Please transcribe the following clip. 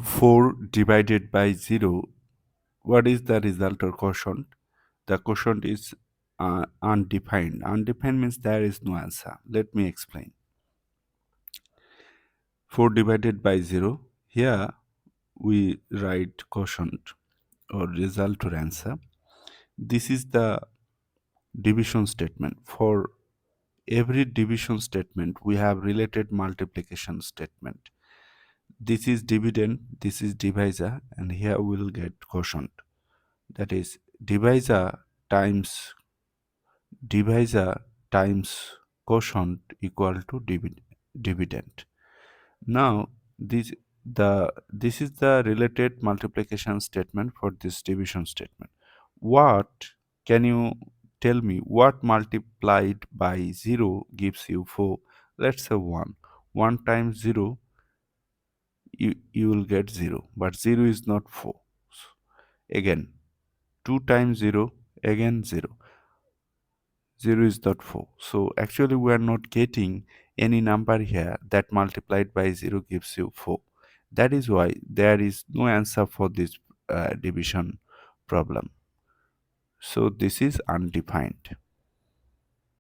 4 divided by 0. What is the result or quotient? The quotient is undefined. Undefined means there is no answer. Let me explain. 4 divided by 0. Here we write quotient or result or answer. This is the division statement. For every division statement, we have related multiplication statement. This is dividend, this is divisor, and here we will get quotient. That is divisor times quotient equal to dividend. Now this is the related multiplication statement for this division statement. What can you tell me what multiplied by 0 gives you 4? Let's say 1. 1 times 0, you will get 0, but 0 is not 4. Again 2 times 0, again 0. 0 is not 4. So actually we are not getting any number here that multiplied by 0 gives you 4. That is why there is no answer for this division problem. So this is undefined.